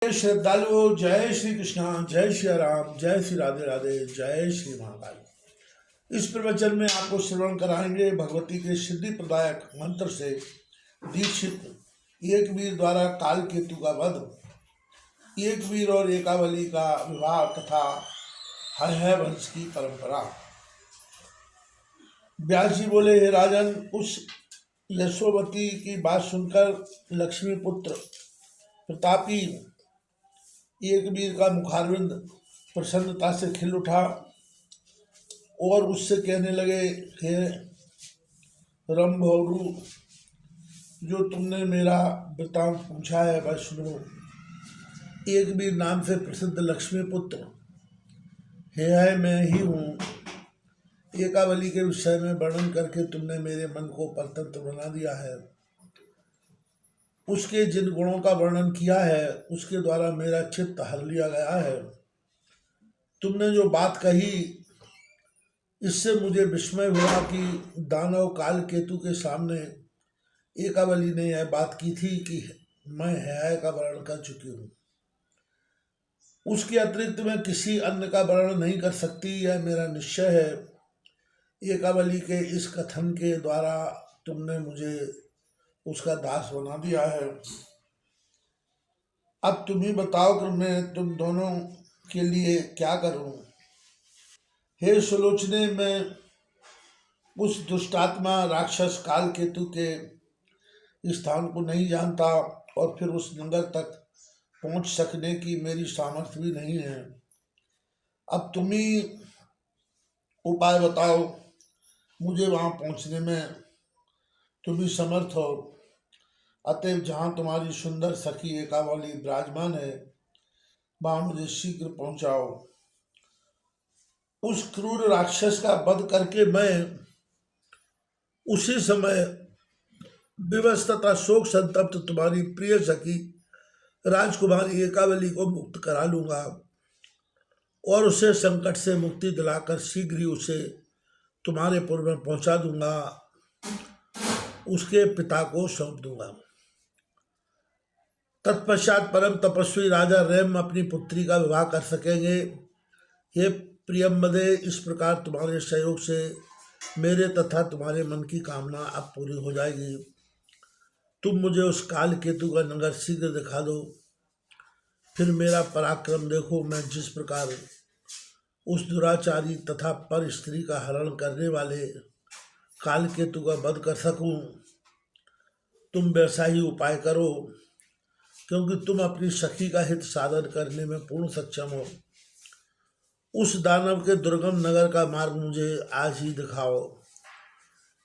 श्रद्धालुओं, जय श्री कृष्णा, जय श्री राम, जय श्री राधे राधे, जय श्री महाकाल। इस प्रवचन में आपको श्रवण कराएंगे भगवती के सिद्धि प्रदायक मंत्र से दीक्षित एक वीर द्वारा काल केतु का वध, एक वीर और एकावली का विवाह तथा हय वंश की परंपरा। व्यास जी बोले, हे राजन, उस यशोवती की बात सुनकर लक्ष्मी पुत्र प्रतापी एक वीर का मुखारविंद प्रसन्नता से खिल उठा और उससे कहने लगे, हे रंभौरु, जो तुमने मेरा वृतांत पूछा है वह सुनो। एक वीर नाम से प्रसिद्ध लक्ष्मी पुत्र है मैं ही हूँ। एकावली के विषय में वर्णन करके तुमने मेरे मन को परतंत्र बना दिया है। उसके जिन गुणों का वर्णन किया है उसके द्वारा मेरा चित्त हर लिया गया है। तुमने जो बात कही इससे मुझे विस्मय हुआ कि दानव काल केतु के सामने एकावली ने यह बात की थी कि मैं है का वर्णन कर चुकी हूँ। उसके अतिरिक्त मैं किसी अन्य का वर्णन नहीं कर सकती, यह मेरा निश्चय है। एकावली के इस कथन के द्वारा तुमने मुझे उसका दास बना दिया है। अब तुम ही बताओ कि मैं तुम दोनों के लिए क्या करूं। हे सुलोचने, मैं उस दुष्टात्मा राक्षस काल केतु के स्थान को नहीं जानता और फिर उस नगर तक पहुंच सकने की मेरी सामर्थ्य भी नहीं है। अब तुम ही उपाय बताओ, मुझे वहां पहुंचने में तुम ही समर्थ हो। अतएव जहाँ तुम्हारी सुंदर सखी एकावली विराजमान है वहां मुझे शीघ्र पहुंचाओ। उस क्रूर राक्षस का वध करके मैं उसी समय विवश तथा शोक संतप्त तुम्हारी प्रिय सखी राजकुमारी एकावली को मुक्त करा लूंगा और उसे संकट से मुक्ति दिलाकर शीघ्र ही उसे तुम्हारे पुर में पहुंचा दूंगा, उसके पिता को सौंप दूंगा। तत्पश्चात परम तपस्वी राजा रेम अपनी पुत्री का विवाह कर सकेंगे। हे प्रियम्बदे, इस प्रकार तुम्हारे सहयोग से मेरे तथा तुम्हारे मन की कामना अब पूरी हो जाएगी। तुम मुझे उस काल केतु का नगर शीघ्र दिखा दो, फिर मेरा पराक्रम देखो। मैं जिस प्रकार उस दुराचारी तथा पर स्त्री का हरण करने वाले काल केतु का वध कर सकूं, तुम वैसा ही उपाय करो, क्योंकि तुम अपनी सखी का हित साधन करने में पूर्ण सक्षम हो। उस दानव के दुर्गम नगर का मार्ग मुझे आज ही दिखाओ।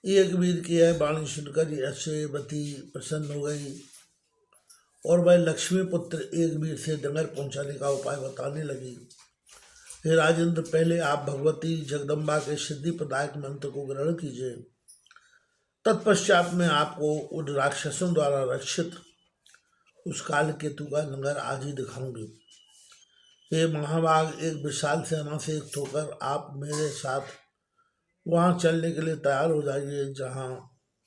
एक वीर की यह वाणी सुनकर यशोवती प्रसन्न हो गई और वह लक्ष्मी पुत्र एक वीर से नगर पहुंचाने का उपाय बताने लगी। हे राजेंद्र, पहले आप भगवती जगदम्बा के सिद्धि प्रदायक मंत्र को ग्रहण कीजिए। तत्पश्चात मैं आपको उन राक्षसों द्वारा रक्षित उस काल केतु का नगर आज ही दिखाऊंगी। हे महाभाग, एक विशाल सेना से युक्त होकर आप मेरे साथ वहां चलने के लिए तैयार हो जाइए जहां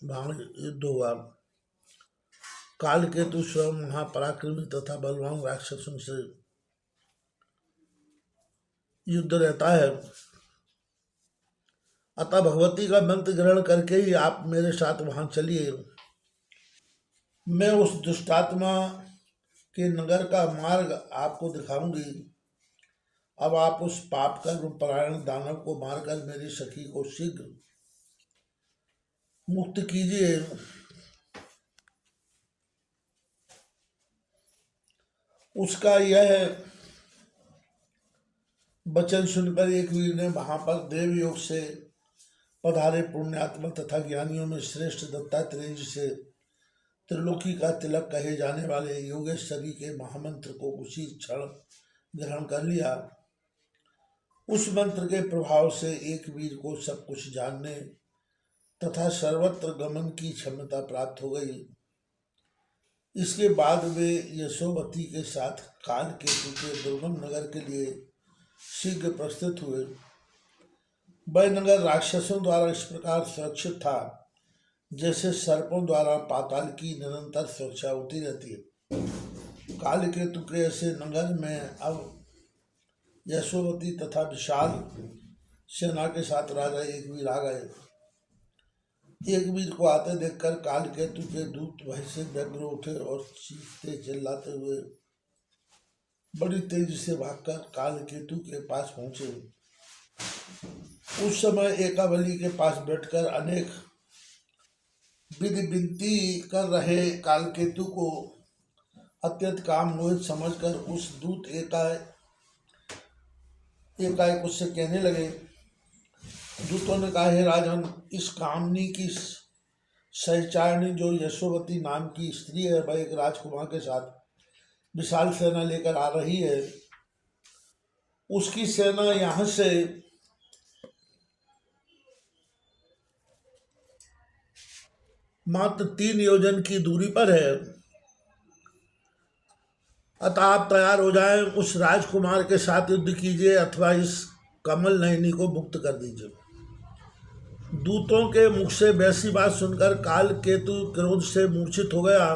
वहां युद्ध होगा। काल केतु स्वयं महापराक्रमी तथा बलवान राक्षसों से युद्ध रहता है। अतः भगवती का मंत्र ग्रहण करके ही आप मेरे साथ वहां चलिए। मैं उस दुष्टात्मा के नगर का मार्ग आपको दिखाऊंगी। अब आप उस पाप कर्म परायण दानव को मारकर मेरी सखी को शीघ्र मुक्त कीजिए। उसका यह वचन सुनकर एक वीर ने वहां पर देव योग से पधारे पुण्यात्मा तथा ज्ञानियों में श्रेष्ठ दत्तात्रेय जी से त्रिलोकी का तिलक कहे जाने वाले योगेश्वरी के महामंत्र को उसी क्षण ग्रहण कर लिया। उस मंत्र के प्रभाव से एक वीर को सब कुछ जानने तथा सर्वत्र गमन की क्षमता प्राप्त हो गई। इसके बाद वे यशोवती के साथ काल केतु के दुर्गम नगर के लिए शीघ्र प्रस्थित हुए। वह नगर राक्षसों द्वारा इस प्रकार सुरक्षित था जैसे सर्पों द्वारा पाताल की निरंतर सुरक्षा होती रहती है। कालकेतु के ऐसे नगर में अब यशोवती तथा विशाल सेना के साथ राजा एकवीर आ गए। एकवीर को आते देखकर कालकेतु के दूत भय से व्यग्र उठे और चीखते चिल्लाते हुए बड़ी तेजी से भागकर कालकेतु के पास पहुंचे। उस समय एकावली के पास बैठकर अनेक विधि विनती कर रहे कालकेतु को अत्यंत काम मोहित समझकर उस दूत एकाएक उससे कहने लगे। दूतों ने कहा, हे राजन, इस कामनी की सहचारिणी जो यशोवती नाम की स्त्री है, वह एक राजकुमार के साथ विशाल सेना लेकर आ रही है। उसकी सेना यहाँ से मात्र 3 योजन की दूरी पर है, अतः आप तैयार हो जाएं, उस राजकुमार के साथ युद्ध कीजिए अथवा इस कमल नयनी को मुक्त कर दीजिए। दूतों के मुख से वैसी बात सुनकर कालकेतु क्रोध से मूर्छित हो गया।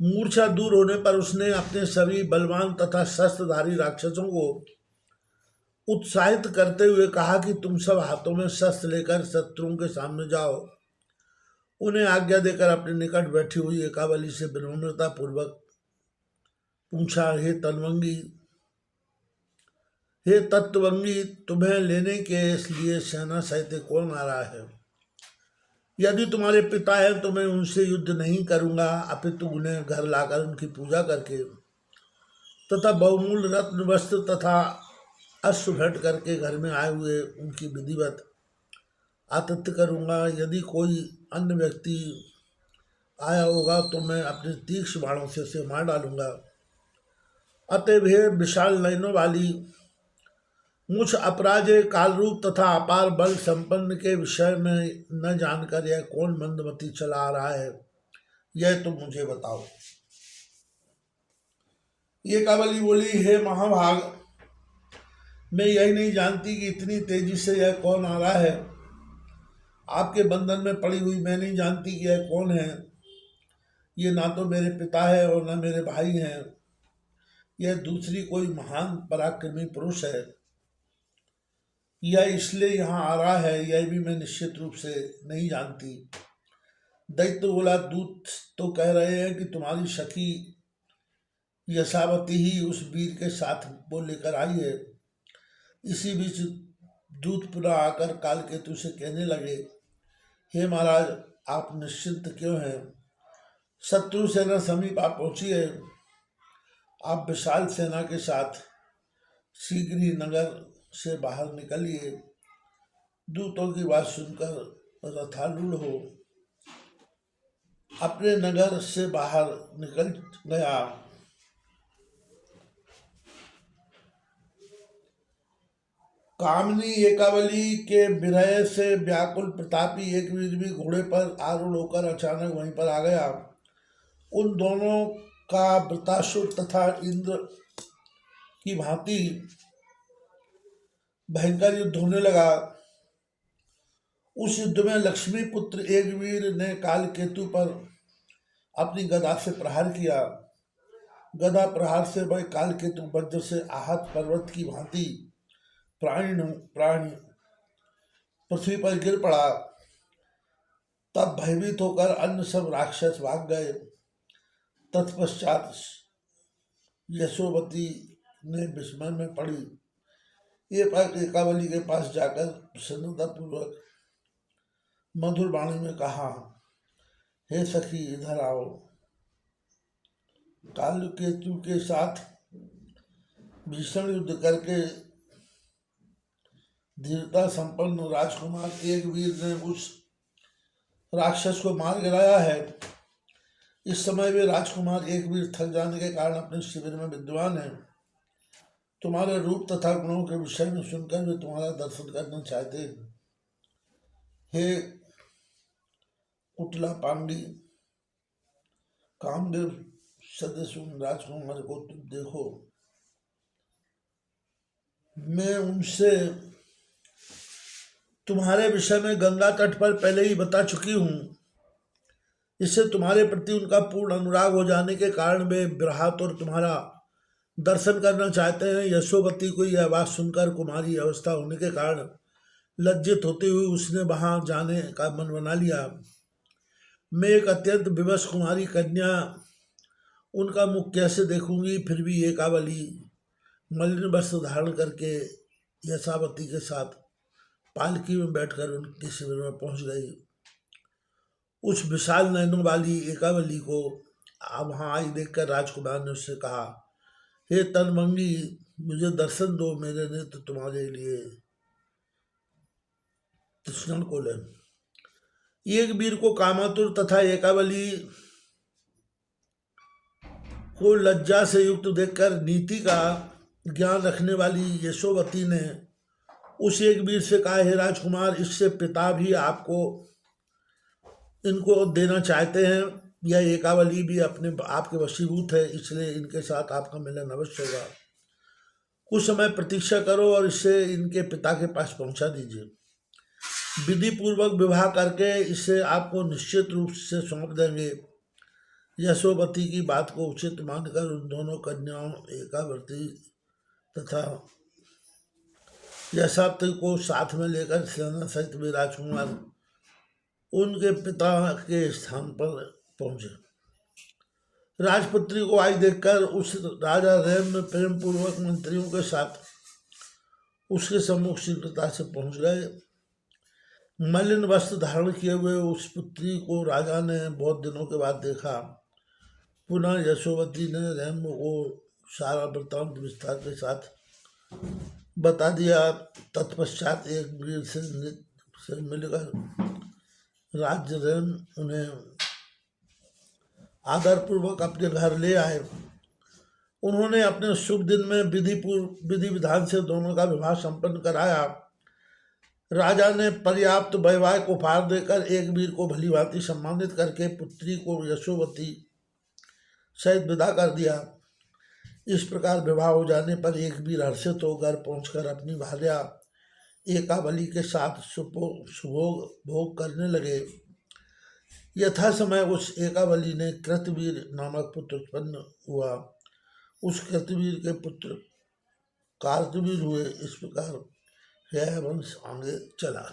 मूर्छा दूर होने पर उसने अपने सभी बलवान तथा शस्त्रधारी राक्षसों को उत्साहित करते हुए कहा कि तुम सब हाथों में शस्त्र लेकर शत्रुओं के सामने जाओ। उन्हें आज्ञा देकर अपने निकट बैठी हुई एकावली से विनम्रता पूर्वक पूछा, हे तत्वंगी, तुम्हें लेने के लिए सेना सहित कौन आ रहा है? यदि तुम्हारे पिता हैं तो मैं उनसे युद्ध नहीं करूंगा, अपितु उन्हें घर लाकर उनकी पूजा करके तथा बहुमूल्य रत्न वस्त्र तथा अश्व भेंट करके घर में आए हुए उनकी विधिवत आतिथ्य करूंगा। यदि कोई अन्य व्यक्ति आया होगा तो मैं अपने तीक्ष्ण बाणों से उसे मार डालूंगा। अतएव हे विशाल नयनों वाली, मुझ अपराजय कालरूप तथा अपार बल संपन्न के विषय में न जानकर यह कौन मंदमती चला आ रहा है, यह तुम मुझे बताओ। ये कावली बोली, हे महाभाग, मैं यही नहीं जानती कि इतनी तेजी से यह कौन आ रहा है। आपके बंधन में पड़ी हुई मैं नहीं जानती कि यह कौन है। ये ना तो मेरे पिता है और न मेरे भाई हैं। यह दूसरी कोई महान पराक्रमी पुरुष है। यह इसलिए यहाँ आ रहा है, यह भी मैं निश्चित रूप से नहीं जानती। दैत्य बोला, दूत तो कह रहे हैं कि तुम्हारी सखी यशावती ही उस वीर के साथ वो लेकर आई है। इसी बीच दूत पुनः आकर कालकेतु से कहने लगे, हे महाराज, आप निश्चिंत क्यों हैं? शत्रु सेना समीप आ पहुंची है। आप विशाल सेना के साथ शीघ्र ही नगर से बाहर निकलिए। दूतों की बात सुनकर रथारूढ़ हो अपने नगर से बाहर निकल गया। कामनी एकावली के विरह से व्याकुल प्रतापी एकवीर भी घोड़े पर आरूढ़ होकर अचानक वहीं पर आ गया। उन दोनों का वृतासुर तथा इंद्र की भांति भयंकर युद्ध होने लगा। उस युद्ध में लक्ष्मी पुत्र एकवीर ने कालकेतु पर अपनी गदा से प्रहार किया। गदा प्रहार से वह कालकेतु वज्र से आहत पर्वत की भांति प्राणी पृथ्वी पर गिर पड़ा। तब भयभीत होकर अन्य सब राक्षस भाग गए। तत्पश्चात यशोवती ने विस्मय में पड़ी एकावली के पास जाकर प्रसन्नता पूर्वक मधुर वाणी में कहा, हे सखी, इधर आओ। कालकेतु के साथ भीषण युद्ध करके धीरता संपन्न राजकुमार एकवीर ने उस राक्षस को मार गिराया है। इस समय वे राजकुमार एकवीर थक जाने के कारण अपने शिविर में विद्वान हैं। तुम्हारे रूप तथा गुणों के विषय में सुनकर वे तुम्हारा दर्शन करना चाहते हैं। हे कुटला पांडी, कामदेव सदस्य उन राजकुमार को तुम देखो। मैं उनसे तुम्हारे विषय में गंगा तट पर पहले ही बता चुकी हूँ। इससे तुम्हारे प्रति उनका पूर्ण अनुराग हो जाने के कारण वे बृहत और तुम्हारा दर्शन करना चाहते हैं। यशोवती को यह बात सुनकर कुमारी अवस्था होने के कारण लज्जित होते हुए उसने वहां जाने का मन बना लिया। मैं एक अत्यंत विवश कुमारी कन्या उनका मुख कैसे देखूंगी, फिर भी एकावली मलिन वस्त्र धारण करके यशावती के साथ पालकी में बैठकर उनके शिविर में पहुंच गई। उस विशाल नयनों वाली एकावली को वहां आई देखकर राजकुमार ने उससे कहा, हे तनमंगी, मुझे दर्शन दो, मेरे नेत्र तुम्हारे लिए तृष्णा को ले। एक वीर को कामातुर तथा एकावली को लज्जा से युक्त देखकर नीति का ज्ञान रखने वाली यशोवती ने उस एक वीर से कहा, हे राजकुमार, इससे पिता भी आपको इनको देना चाहते हैं। यह एकावली भी अपने आपके वशीभूत है, इसलिए इनके साथ आपका मिलन अवश्य होगा। कुछ समय प्रतीक्षा करो और इसे इनके पिता के पास पहुंचा दीजिए। विधि पूर्वक विवाह करके इसे आपको निश्चित रूप से सौंप देंगे। यशोवती की बात को उचित मानकर उन दोनों कन्याओं एकावती तथा यशावती को साथ में लेकर सेना सहित वे राजकुमार उनके पिता के स्थान पर पहुंचे। राजपुत्री को आई देखकर उस राजा रैम में प्रेम पूर्वक मंत्रियों के साथ उसके सम्मुख शीघ्रता से पहुंच गए। मलिन वस्त्र धारण किए हुए उस पुत्री को राजा ने बहुत दिनों के बाद देखा। पुनः यशोवती ने रैम को सारा वृत्तांत विस्तार के साथ बता दिया। तत्पश्चात एक वीर से मिलकर राज्य रैम उन्हें आदरपूर्वक अपने घर ले आए। उन्होंने अपने शुभ दिन में विधि विधान से दोनों का विवाह संपन्न कराया। राजा ने पर्याप्त वैवाहिक उपहार देकर एक वीर को भली भांति सम्मानित करके पुत्री को यशोवती सहित विदा कर दिया। इस प्रकार विवाह हो जाने पर एक वीर हर्षित होकर पहुंचकर अपनी भार्या एकावली के साथ सुभोग भोग करने लगे। यथा समय उस एकावली ने कृतवीर नामक पुत्र उत्पन्न हुआ। उस कृतवीर के पुत्र कार्तवीर हुए। इस प्रकार यह वंश आगे चला।